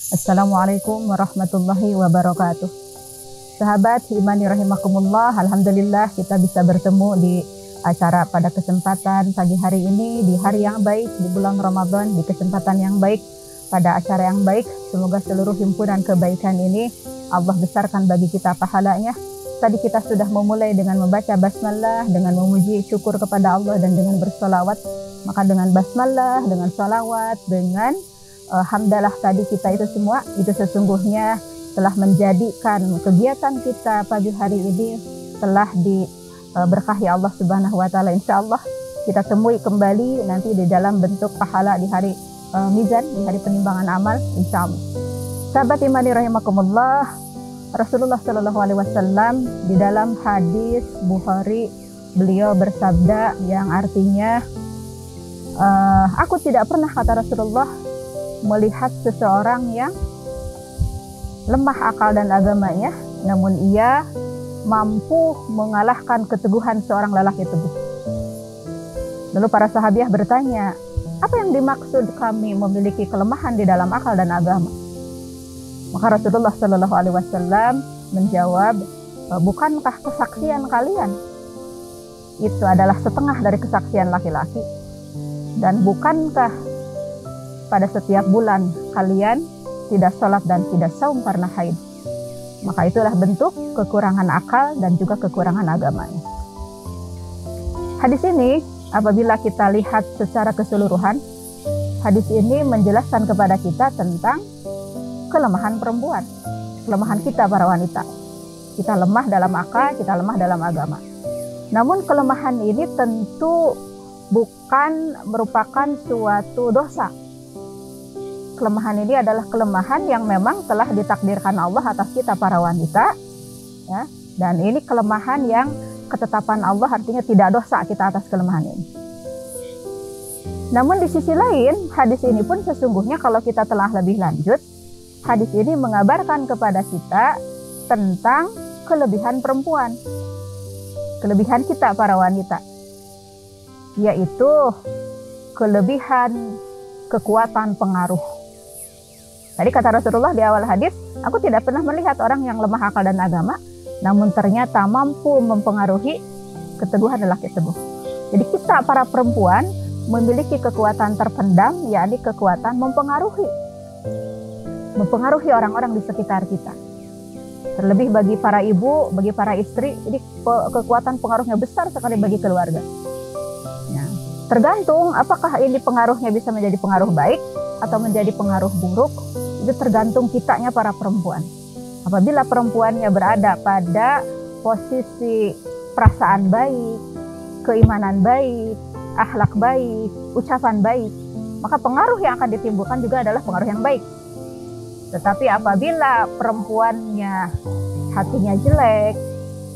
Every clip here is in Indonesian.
Assalamualaikum warahmatullahi wabarakatuh. Sahabat imani rahimakumullah, alhamdulillah kita bisa bertemu di acara pada kesempatan pagi hari ini, di hari yang baik, di bulan Ramadan, di kesempatan yang baik, pada acara yang baik. Semoga seluruh himpunan kebaikan ini Allah besarkan bagi kita pahalanya. Tadi kita sudah memulai dengan membaca basmalah, dengan memuji syukur kepada Allah dan dengan bersolawat. Maka dengan basmalah, dengan solawat, dengan hamdalah tadi kita itu semua, itu sesungguhnya telah menjadikan kegiatan kita pagi hari ini telah diberkahi Allah Subhanahu wa Ta'ala. Insya Allah kita temui kembali nanti di dalam bentuk pahala di hari mizan, di hari penimbangan amal, insya Allah. Sahabat imani rahimakumullah, Rasulullah Shallallahu Alaihi Wasallam di dalam hadis Bukhari beliau bersabda yang artinya, aku tidak pernah, kata Rasulullah, melihat seseorang yang lemah akal dan agamanya, namun ia mampu mengalahkan keteguhan seorang lelaki teguh. Lalu para sahabiah bertanya, apa yang dimaksud kami memiliki kelemahan di dalam akal dan agama? Maka Rasulullah Shallallahu Alaihi Wasallam menjawab, bukankah kesaksian kalian itu adalah setengah dari kesaksian laki-laki? Dan bukankah pada setiap bulan kalian tidak sholat dan tidak saum karena haid? Maka itulah bentuk kekurangan akal dan juga kekurangan agamanya. Hadis ini apabila kita lihat secara keseluruhan, hadis ini menjelaskan kepada kita tentang kelemahan perempuan, kelemahan kita para wanita. Kita lemah dalam akal, kita lemah dalam agama. Namun kelemahan ini tentu bukan merupakan suatu dosa. Kelemahan ini adalah kelemahan yang memang telah ditakdirkan Allah atas kita para wanita, ya. Dan ini kelemahan yang ketetapan Allah, artinya tidak dosa kita atas kelemahan ini. Namun di sisi lain, hadis ini pun sesungguhnya kalau kita telah lebih lanjut, hadis ini mengabarkan kepada kita tentang kelebihan perempuan, kelebihan kita para wanita, yaitu kelebihan kekuatan pengaruh. Tadi kata Rasulullah di awal hadis, aku tidak pernah melihat orang yang lemah akal dan agama, namun ternyata mampu mempengaruhi keteguhan lelaki teguh. Jadi kita para perempuan memiliki kekuatan terpendam, yakni kekuatan mempengaruhi orang-orang di sekitar kita. Terlebih bagi para ibu, bagi para istri, jadi kekuatan pengaruhnya besar sekali bagi keluarga. Ya. Tergantung apakah ini pengaruhnya bisa menjadi pengaruh baik atau menjadi pengaruh buruk, itu tergantung kitanya para perempuan. Apabila perempuannya berada pada posisi perasaan baik, keimanan baik, akhlak baik, ucapan baik, maka pengaruh yang akan ditimbulkan juga adalah pengaruh yang baik. Tetapi apabila perempuannya hatinya jelek,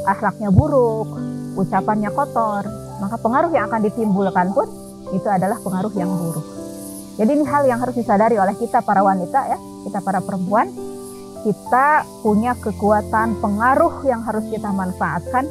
akhlaknya buruk, ucapannya kotor, maka pengaruh yang akan ditimbulkan pun itu adalah pengaruh yang buruk. Jadi ini hal yang harus disadari oleh kita para wanita, ya, kita para perempuan. Kita punya kekuatan pengaruh yang harus kita manfaatkan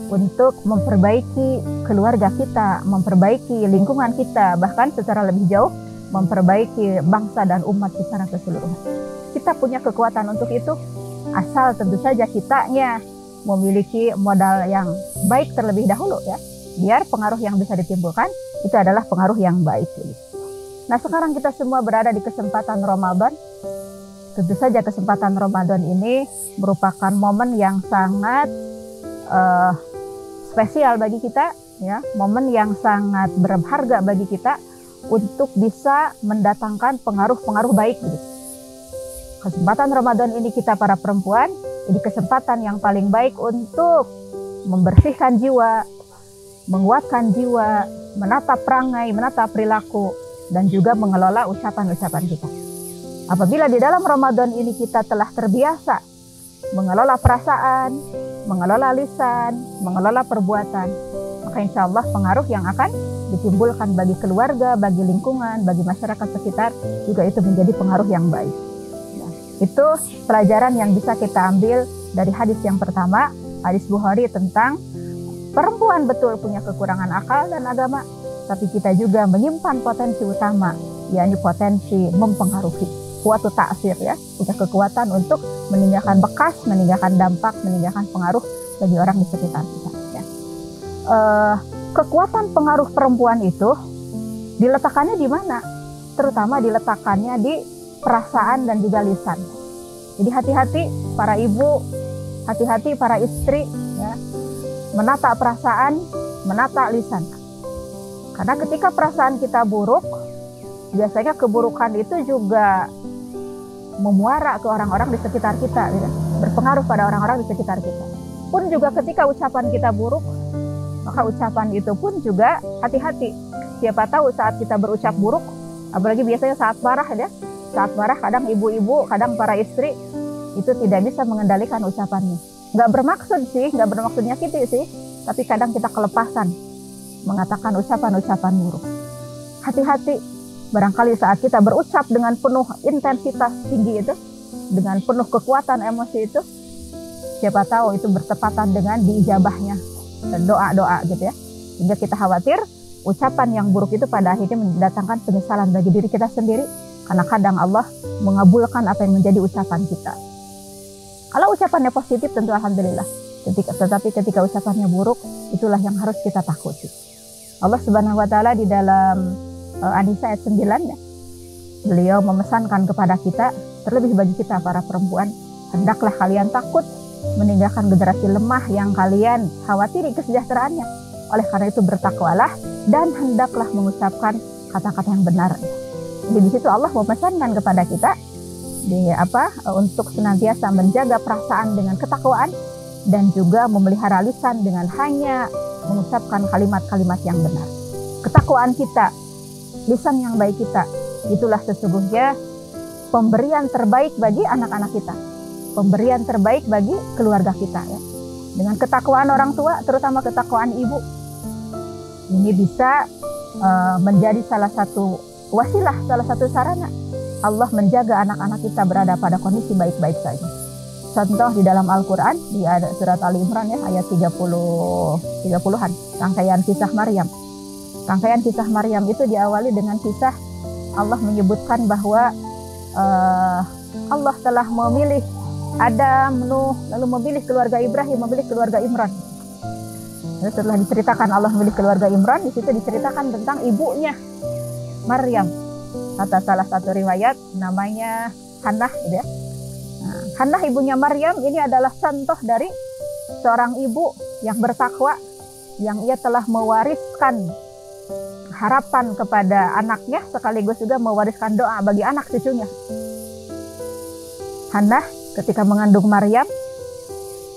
untuk memperbaiki keluarga kita, memperbaiki lingkungan kita, bahkan secara lebih jauh memperbaiki bangsa dan umat secara keseluruhan. Kita punya kekuatan untuk itu, asal tentu saja kitanya memiliki modal yang baik terlebih dahulu, ya, biar pengaruh yang bisa ditimbulkan itu adalah pengaruh yang baik. Nah, sekarang kita semua berada di kesempatan Ramadan. Tentu saja kesempatan Ramadan ini merupakan momen yang sangat spesial bagi kita, ya, momen yang sangat berharga bagi kita untuk bisa mendatangkan pengaruh-pengaruh baik. Kesempatan Ramadan ini kita para perempuan, ini kesempatan yang paling baik untuk membersihkan jiwa, menguatkan jiwa, menata perangai, menata perilaku, dan juga mengelola ucapan-ucapan kita. Apabila di dalam Ramadan ini kita telah terbiasa mengelola perasaan, mengelola lisan, mengelola perbuatan, maka insya Allah pengaruh yang akan ditimbulkan bagi keluarga, bagi lingkungan, bagi masyarakat sekitar juga itu menjadi pengaruh yang baik. Nah, itu pelajaran yang bisa kita ambil dari hadis yang pertama, hadis Bukhari tentang perempuan betul punya kekurangan akal dan agama, tapi kita juga menyimpan potensi utama, yakni potensi mempengaruhi. kuatu ta'sir ya, punya kekuatan untuk meninggalkan bekas, meninggalkan dampak, meninggalkan pengaruh bagi orang di sekitar kita. Ya. Kekuatan pengaruh perempuan itu diletakkannya di mana? Terutama diletakkannya di perasaan dan juga lisan. Jadi hati-hati para ibu, hati-hati para istri, ya, menata perasaan, menata lisan. Karena ketika perasaan kita buruk, biasanya keburukan itu juga memuara ke orang-orang di sekitar kita, gitu. Berpengaruh pada orang-orang di sekitar kita. Pun juga ketika ucapan kita buruk, maka ucapan itu pun juga hati-hati. Siapa tahu saat kita berucap buruk, apalagi biasanya saat marah ya, saat marah kadang ibu-ibu, kadang para istri itu tidak bisa mengendalikan ucapannya. Nggak bermaksud sih, nggak bermaksud nyakiti sih, tapi kadang kita kelepasan mengatakan ucapan-ucapan buruk. Hati-hati, barangkali saat kita berucap dengan penuh intensitas tinggi itu, dengan penuh kekuatan emosi itu, siapa tahu itu bertepatan dengan diijabahnya doa-doa gitu ya. Sehingga kita khawatir ucapan yang buruk itu pada akhirnya mendatangkan penyesalan bagi diri kita sendiri, karena kadang Allah mengabulkan apa yang menjadi ucapan kita. Kalau ucapannya positif tentu alhamdulillah. Tetapi ketika ucapannya buruk, itulah yang harus kita takuti. Allah Subhanahu wa taala di dalam An-Nisa ayat 9 ya, beliau memesankan kepada kita, terlebih bagi kita para perempuan, hendaklah kalian takut meninggalkan generasi lemah yang kalian khawatiri kesejahteraannya. Oleh karena itu bertakwalah dan hendaklah mengucapkan kata-kata yang benar. Jadi di situ Allah memesankan kepada kita untuk senantiasa menjaga perasaan dengan ketakwaan dan juga memelihara lisan dengan hanya mengucapkan kalimat-kalimat yang benar. Ketakwaan kita, lisan yang baik kita, itulah sesungguhnya pemberian terbaik bagi anak-anak kita, pemberian terbaik bagi keluarga kita ya. Dengan ketakwaan orang tua, terutama ketakwaan ibu, ini bisa menjadi salah satu wasilah, salah satu sarana Allah menjaga anak-anak kita berada pada kondisi baik-baik saja. Contoh di dalam Al-Quran, di surat Ali Imran ya, ayat 30-an, rangkaian kisah Maryam. Rangkaian kisah Maryam itu diawali dengan kisah Allah menyebutkan bahwa Allah telah memilih Adam, Nuh, lalu memilih keluarga Ibrahim, memilih keluarga Imran. Lalu setelah diceritakan Allah memilih keluarga Imran, di situ diceritakan tentang ibunya Maryam. Kata salah satu riwayat namanya Hannah, gitu ya. Nah, Hannah ibunya Maryam ini adalah contoh dari seorang ibu yang bertakwa, yang ia telah mewariskan harapan kepada anaknya sekaligus juga mewariskan doa bagi anak cucunya. Hannah ketika mengandung Maryam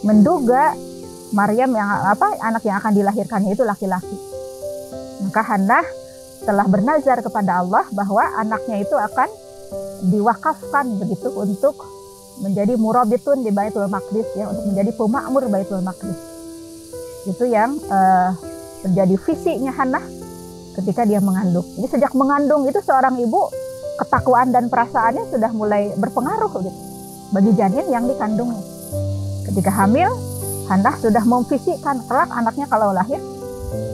menduga Maryam anak yang akan dilahirkannya itu laki-laki. Maka Hannah telah bernazar kepada Allah bahwa anaknya itu akan diwakafkan begitu untuk menjadi murabitun di Baitul Maqdis ya, untuk menjadi pemakmur Baitul Maqdis. Itu yang terjadi visinya Hannah ketika dia mengandung. Jadi sejak mengandung itu seorang ibu ketakwaan dan perasaannya sudah mulai berpengaruh gitu bagi janin yang dikandungnya. Ketika hamil, Hannah sudah memfisikkan kelak anaknya kalau lahir,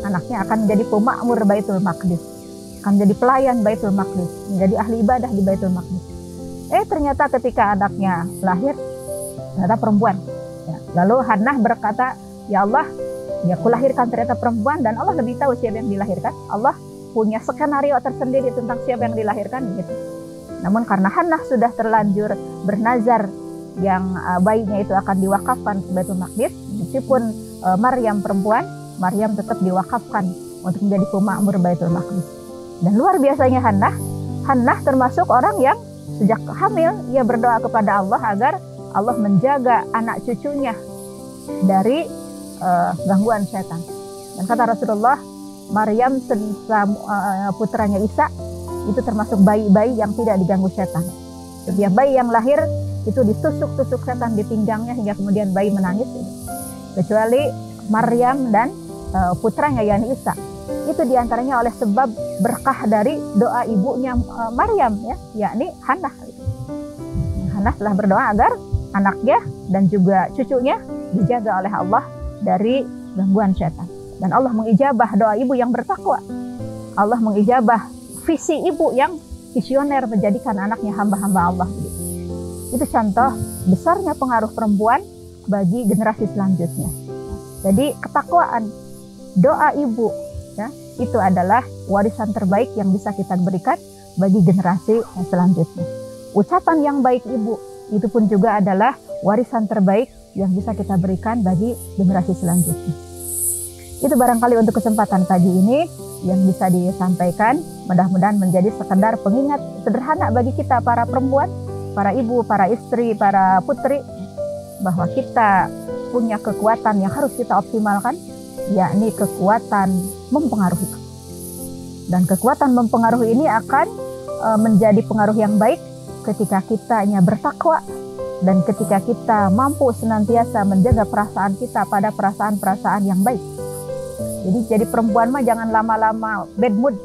anaknya akan menjadi pemakmur Baitul Maqdis, akan menjadi pelayan Baitul Maqdis, menjadi ahli ibadah di Baitul Maqdis. Ternyata ketika anaknya lahir, ternyata perempuan. Ya, lalu Hannah berkata, ya Allah, ya aku lahirkan ternyata perempuan, dan Allah lebih tahu siapa yang dilahirkan. Allah punya skenario tersendiri tentang siapa yang dilahirkan gitu. Namun karena Hannah sudah terlanjur bernazar yang bayinya itu akan diwakafkan ke Baitul Maqdis, meskipun Maryam perempuan, Maryam tetap diwakafkan untuk menjadi pemakmur Baitul Maqdis. Dan luar biasanya Hannah termasuk orang yang sejak hamil ia berdoa kepada Allah agar Allah menjaga anak cucunya dari gangguan setan. Dan kata Rasulullah, Maryam putranya Isa itu termasuk bayi-bayi yang tidak diganggu setan. Setiap bayi yang lahir itu ditusuk-tusuk setan di pinggangnya hingga kemudian bayi menangis. Kecuali Maryam dan putranya yakni Isa. Itu diantaranya oleh sebab berkah dari doa ibunya Maryam ya, yakni Hannah. Hannah telah berdoa agar anaknya dan juga cucunya dijaga oleh Allah dari gangguan setan. Dan Allah mengijabah doa ibu yang bertakwa. Allah mengijabah visi ibu yang visioner menjadikan anaknya hamba-hamba Allah. Itu contoh besarnya pengaruh perempuan bagi generasi selanjutnya. Jadi ketakwaan, doa ibu, ya, itu adalah warisan terbaik yang bisa kita berikan bagi generasi selanjutnya. Ucapan yang baik ibu, itu pun juga adalah warisan terbaik yang bisa kita berikan bagi generasi selanjutnya. Itu barangkali untuk kesempatan pagi ini yang bisa disampaikan. Mudah-mudahan menjadi sekedar pengingat sederhana bagi kita para perempuan, para ibu, para istri, para putri, bahwa kita punya kekuatan yang harus kita optimalkan, yakni kekuatan mempengaruhi. Dan kekuatan mempengaruhi ini akan menjadi pengaruh yang baik ketika kitanya bertakwa dan ketika kita mampu senantiasa menjaga perasaan kita pada perasaan-perasaan yang baik. Jadi perempuan mah jangan lama-lama bad mood.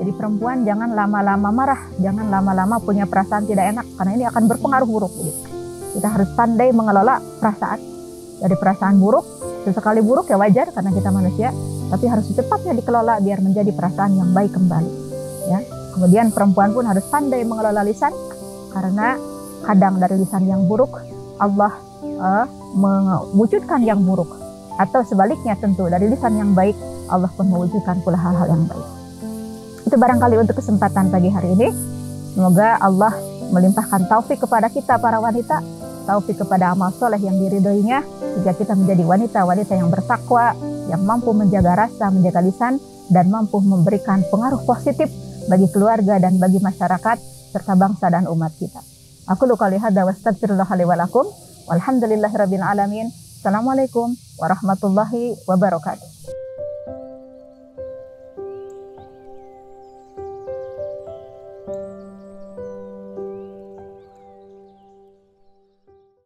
Jadi perempuan jangan lama-lama marah, jangan lama-lama punya perasaan tidak enak, karena ini akan berpengaruh buruk. Kita harus pandai mengelola perasaan. Dari perasaan buruk, sesekali buruk ya wajar karena kita manusia, tapi harus secepatnya dikelola biar menjadi perasaan yang baik kembali. Ya. Kemudian perempuan pun harus pandai mengelola lisan, karena kadang dari lisan yang buruk Allah mewujudkan yang buruk. Atau sebaliknya tentu dari lisan yang baik Allah pun mewujudkan pula hal-hal yang baik. Itu barangkali untuk kesempatan pagi hari ini. Semoga Allah melimpahkan taufik kepada kita para wanita, taufik kepada amal soleh yang diridhoinya, jika kita menjadi wanita-wanita yang bertakwa, yang mampu menjaga rasa, menjaga lisan, dan mampu memberikan pengaruh positif bagi keluarga dan bagi masyarakat serta bangsa dan umat kita. Aku qouli hadza wa astaghfirullah li wa lakum. Walhamdulillahirabbil alamin. Assalamualaikum warahmatullahi wabarakatuh.